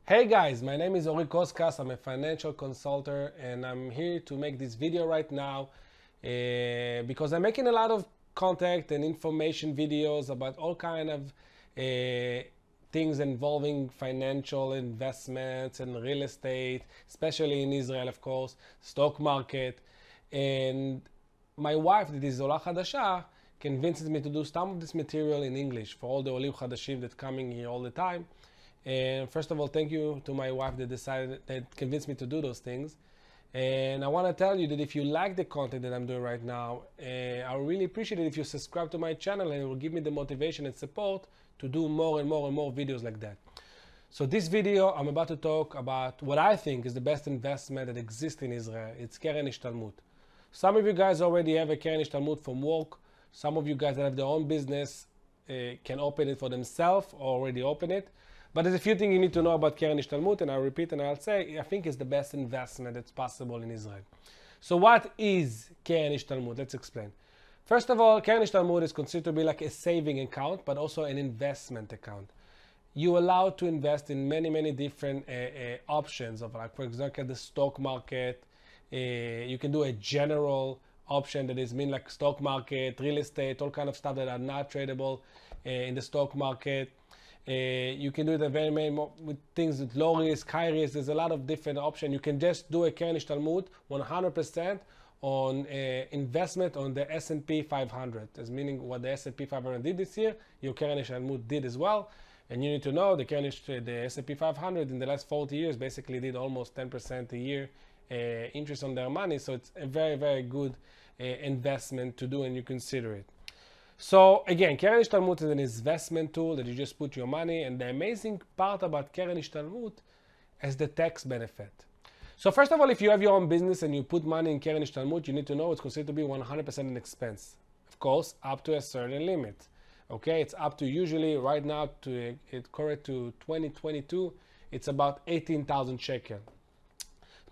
Hey guys, my name is Koskas. I'm a financial consultant and I'm here to make this video right now because I'm making a lot of contact and information videos about all kind of things involving financial investments and real estate, especially in Israel, of course, stock market. And my wife, that is Ola Hadasha, convinces me to do some of this material in English for all the Olim Hadashim that coming here all the time. And first of all, thank you to my wife that convinced me to do those things. And I want to tell you that if you like the content that I'm doing right now, I would really appreciate it if you subscribe to my channel, and it will give me the motivation and support to do more and more and more videos like that. So this video, I'm about to talk about what I think is the best investment that exists in Israel. It's Keren Hishtalmut. Some of you guys already have a Keren Hishtalmut from work. Some of you guys that have their own business can open it for themselves or already open it. But there's a few things you need to know about Keren Hishtalmut, and I'll repeat and I'll say, I think it's the best investment that's possible in Israel. So what is Keren Hishtalmut? Let's explain. First of all, Keren Hishtalmut is considered to be like a saving account, but also an investment account. You're allowed to invest in many different options of, like, for example, the stock market. You can do a general option that is mean like stock market, real estate, all kind of stuff that are not tradable in the stock market. You can do it very many with things with low risk, high risk. There's a lot of different options. You can just do a Keren Hishtalmut 100% on investment on the S&P 500. As meaning what the S&P 500 did this year, your Keren Hishtalmut did as well. And you need to know the S&P 500 in the last 40 years basically did almost 10% a year interest on their money. So it's a very good investment to do, and you consider it. So again, Keren Hishtalmut is an investment tool that you just put your money, and the amazing part about Keren Hishtalmut is the tax benefit. So first of all, if you have your own business and you put money in Keren Hishtalmut, you need to know it's considered to be 100% an expense. Of course, up to a certain limit. Okay, it's up to usually right now to correct to 2022, it's about 18,000 shekel.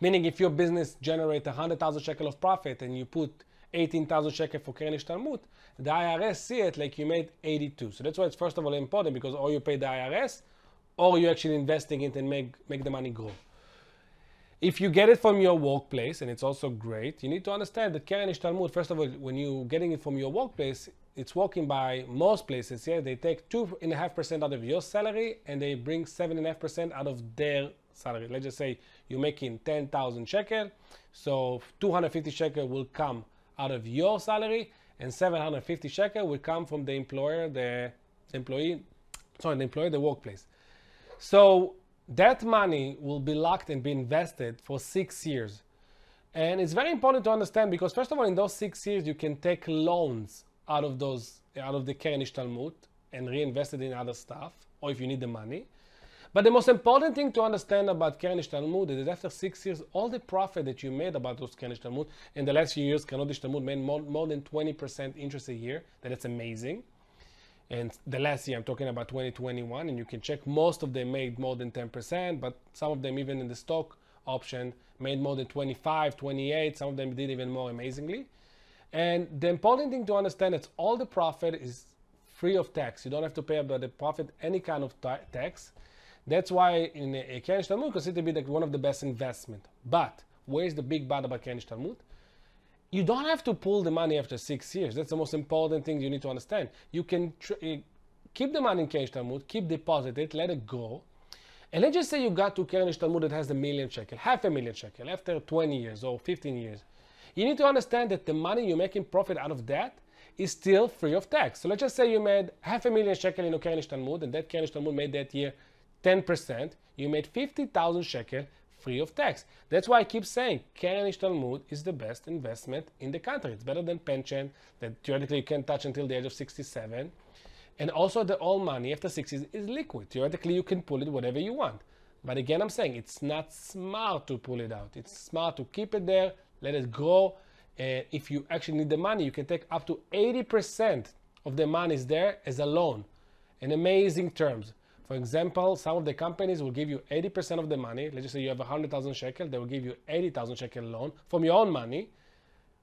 Meaning if your business generates 100,000 shekel of profit and you put 18,000 shekel for Keren Hishtalmut, the IRS see it like you made 82. So that's why it's first of all important, because or you pay the IRS or you're actually investing it and make the money grow. If you get it from your workplace, and it's also great, you need to understand that Keren Hishtalmut, first of all, when you're getting it from your workplace, it's working by most places. Yeah, they take 2.5% out of your salary and they bring 7.5% out of their salary. Let's just say you're making 10,000 shekel, so 250 shekel will come out of your salary, and 750 shekel will come from the employer, the workplace. So that money will be locked and be invested for 6 years. And it's very important to understand, because first of all, in those 6 years, you can take loans out of the Keren Hishtalmut and reinvest it in other stuff, or if you need the money. But the most important thing to understand about Keren Hishtalmut is that after 6 years, all the profit that you made about those Keren Hishtalmut, in the last few years, Keren Hishtalmut made more than 20% interest a year. That's amazing. And the last year, I'm talking about 2021, and you can check, most of them made more than 10%, but some of them, even in the stock option, made more than 25, 28. Some of them did even more amazingly. And the important thing to understand is all the profit is free of tax. You don't have to pay about the profit any kind of tax. That's why in a Keren Hishtalmut considered to be like one of the best investment. But where's the big but about Keren Hishtalmut? You don't have to pull the money after 6 years. That's the most important thing you need to understand. You can keep the money in Keren Hishtalmut, keep deposit it, let it grow. And let's just say you got to Keren Hishtalmut that has 1 million shekel, 500,000 shekel after 20 years or 15 years. You need to understand that the money you're making profit out of that is still free of tax. So let's just say you made 500,000 shekel in a Keren Hishtalmut, and that Keren Hishtalmut made that year 10%, you made 50,000 shekel free of tax. That's why I keep saying Keren Hishtalmut is the best investment in the country. It's better than pension that theoretically you can't touch until the age of 67. And also the all money after 60 is liquid. Theoretically you can pull it whatever you want. But again, I'm saying it's not smart to pull it out. It's smart to keep it there, let it grow. If you actually need the money, you can take up to 80% of the money is there as a loan in amazing terms. For example, some of the companies will give you 80% of the money. Let's just say you have 100,000 shekel, they will give you 80,000 shekel loan from your own money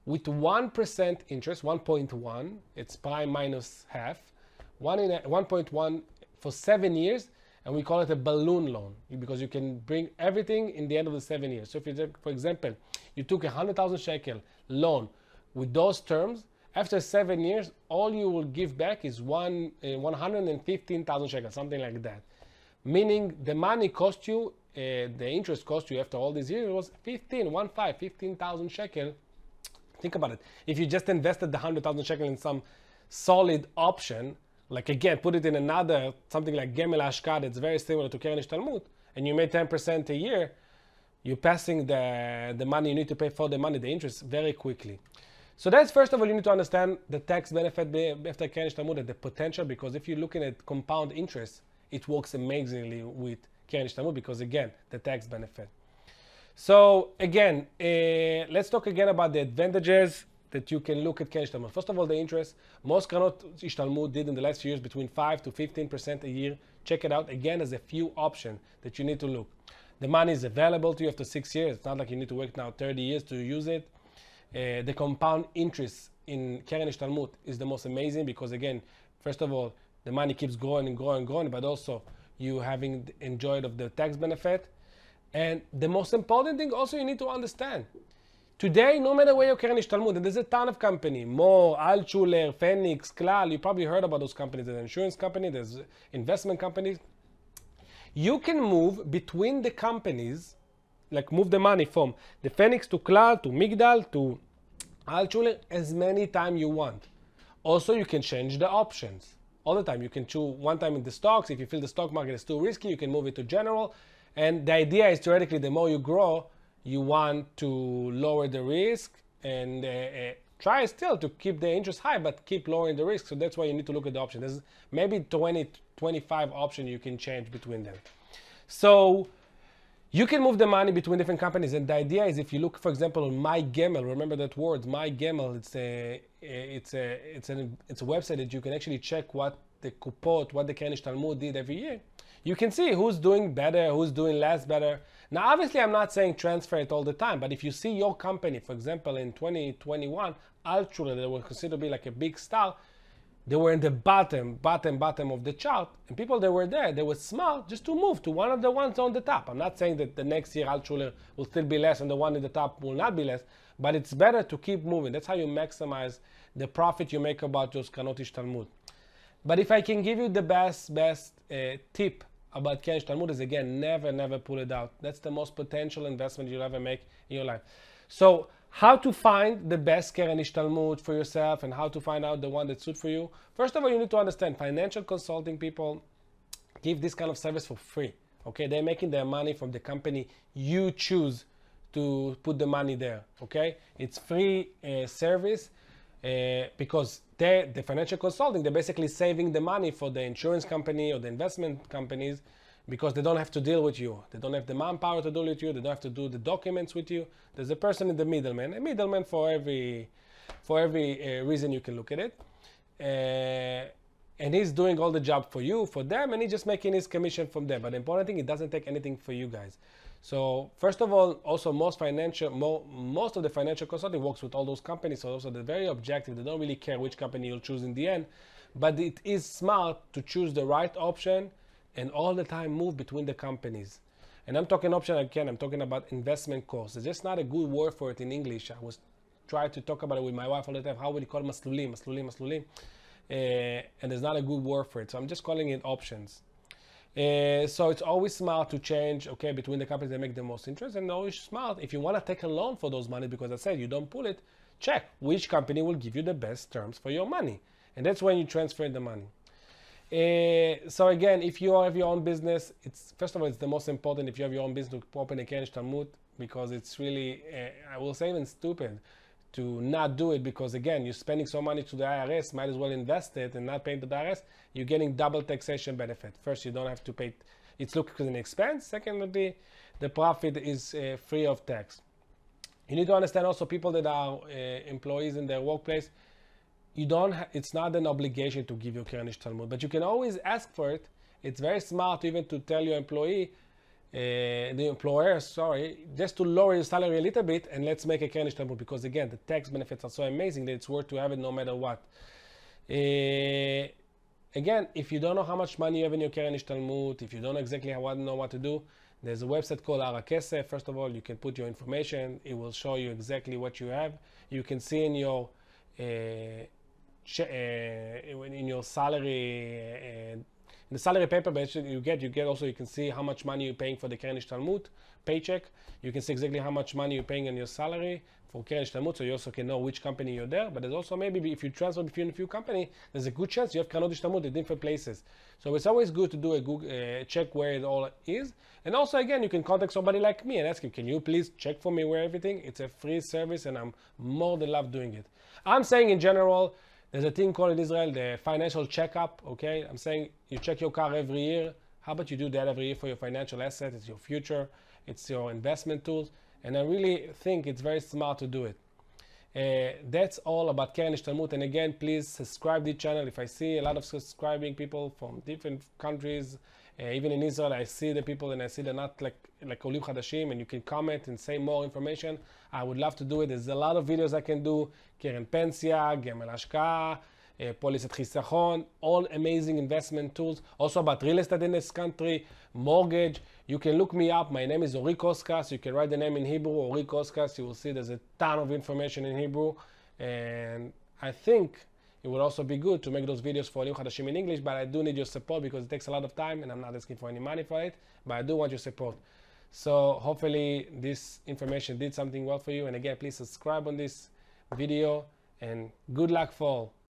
with 1% interest, 1.1, it's prime minus half, 1.1 for 7 years, and we call it a balloon loan because you can bring everything in the end of the 7 years. So if you take, for example, you took 100,000 shekel loan with those terms, after 7 years, all you will give back is 115,000 shekels, something like that. Meaning the money cost you, the interest cost you after all these years was 15,000 shekel. Think about it. If you just invested the 100,000 shekel in some solid option, like again, put it in another, something like Gemel Hashkad, it's very similar to Keren Hishtalmut, and you made 10% a year, you're passing the money you need to pay for the money, the interest, very quickly. So that's, first of all, you need to understand the tax benefit after Keren Hishtalmut and the potential, because if you're looking at compound interest, it works amazingly with Keren Hishtalmut because, again, the tax benefit. So again, let's talk again about the advantages that you can look at Keren Hishtalmut. First of all, the interest. Most Kerenot Hishtalmut did in the last few years between 5 to 15% a year. Check it out. Again, there's a few options that you need to look. The money is available to you after 6 years. It's not like you need to wait now 30 years to use it. The compound interest in Keren Hishtalmut is the most amazing because, again, first of all, the money keeps growing and growing and growing, but also you having enjoyed of the tax benefit. And the most important thing also you need to understand. Today, no matter where you're Keren Hishtalmut, and there's a ton of companies, More, Altshuler, Phoenix, Klal, you probably heard about those companies. There's an insurance company, there's investment companies. You can move between the companies, like move the money from the Phoenix to Klal, to Migdal, to Altshuler, as many times you want. Also, you can change the options all the time. You can choose one time in the stocks. If you feel the stock market is too risky, you can move it to general. And the idea is, theoretically, the more you grow, you want to lower the risk and try still to keep the interest high, but keep lowering the risk. So that's why you need to look at the options. There's maybe 20, 25 options you can change between them. So you can move the money between different companies. And the idea is, if you look, for example, on My Gemel, remember that word, My Gemel, it's a website that you can actually check what the Kupot, what the Keren Hishtalmut did every year. You can see who's doing better, who's doing less better. Now, obviously, I'm not saying transfer it all the time, but if you see your company, for example, in 2021, Altshuler, they were considered to be like a big star, they were in the bottom of the chart, and people that were there, they were smart just to move to one of the ones on the top. I'm not saying that the next year Altshuler will still be less and the one in the top will not be less, but it's better to keep moving. That's how you maximize the profit you make about those Kerenot Hishtalmut. But if I can give you the best tip about Keren Hishtalmut is, again, never pull it out. That's the most potential investment you'll ever make in your life. So how to find the best Keren Hishtalmut for yourself and how to find out the one that suits for you. First of all, you need to understand financial consulting people give this kind of service for free. Okay, they're making their money from the company you choose to put the money there. Okay, it's free service because the financial consulting, they're basically saving the money for the insurance company or the investment companies because they don't have to deal with you. They don't have the manpower to deal with you. They don't have to do the documents with you. There's a person in the middleman, a middleman for every reason you can look at it. And he's doing all the job for you, for them, and he's just making his commission from them. But the important thing, it doesn't take anything for you guys. So first of all, also most of the financial consulting works with all those companies, so also they're very objective. They don't really care which company you'll choose in the end, but it is smart to choose the right option and all the time move between the companies. And I'm talking option again, I'm talking about investment course. There's just not a good word for it in English. I was trying to talk about it with my wife all the time. How would you call it? Maslulim. And there's not a good word for it. So I'm just calling it options. So it's always smart to change, okay, between the companies that make the most interest, and always smart if you want to take a loan for those money, because I said you don't pull it, check which company will give you the best terms for your money. And that's when you transfer the money. So again, if you have your own business, first of all, it's the most important if you have your own business to open a Keren Hishtalmut, because it's really, I will say even stupid to not do it, because again, you're spending so money to the IRS, might as well invest it and not paying to the IRS. You're getting double taxation benefit. First, you don't have to pay, it's looked as an expense. Secondly, the profit is free of tax. You need to understand also people that are employees in their workplace, it's not an obligation to give you Keren Hishtalmut, but you can always ask for it. It's very smart even to tell your employee, the employer, just to lower your salary a little bit and let's make a Keren Hishtalmut, because again, the tax benefits are so amazing that it's worth to have it no matter what. again, if you don't know how much money you have in your Keren Hishtalmut, if you don't know exactly know what to do, there's a website called Ara Kesef. First of all, you can put your information. It will show you exactly what you have. You can see in your salary, in the salary paper you get also, you can see how much money you're paying for the Keren Hishtalmut paycheck. You can see exactly how much money you're paying on your salary for Keren Hishtalmut, so you also can know which company you're there. But there's also maybe if you transfer between a few companies, there's a good chance you have Keren Hishtalmut in different places. So it's always good to do a Google check where it all is. And also, again, you can contact somebody like me and ask him, can you please check for me where everything? It's a free service, and I'm more than love doing it. I'm saying in general, there's a thing called in Israel the financial checkup. Okay, I'm saying you check your car every year. How about you do that every year for your financial asset? It's your future. It's your investment tools. And I really think it's very smart to do it. That's all about Keren Hishtalmut. And again, please subscribe to the channel. If I see a lot of subscribing people from different countries, even in Israel, I see the people and I see they're not like Olim Chadashim, and you can comment and say more information. I would love to do it. There's a lot of videos I can do. Keren Pensיה, Gemel Hashka'a, Polisat Chisachon, all amazing investment tools. Also about real estate in this country, mortgage. You can look me up. My name is Ori Koskas. You can write the name in Hebrew, Ori Koskas. You will see there's a ton of information in Hebrew. And I think it would also be good to make those videos for Olim Chadashim in English, but I do need your support because it takes a lot of time and I'm not asking for any money for it, but I do want your support. So hopefully this information did something well for you. And again, please subscribe on this video, and good luck for all.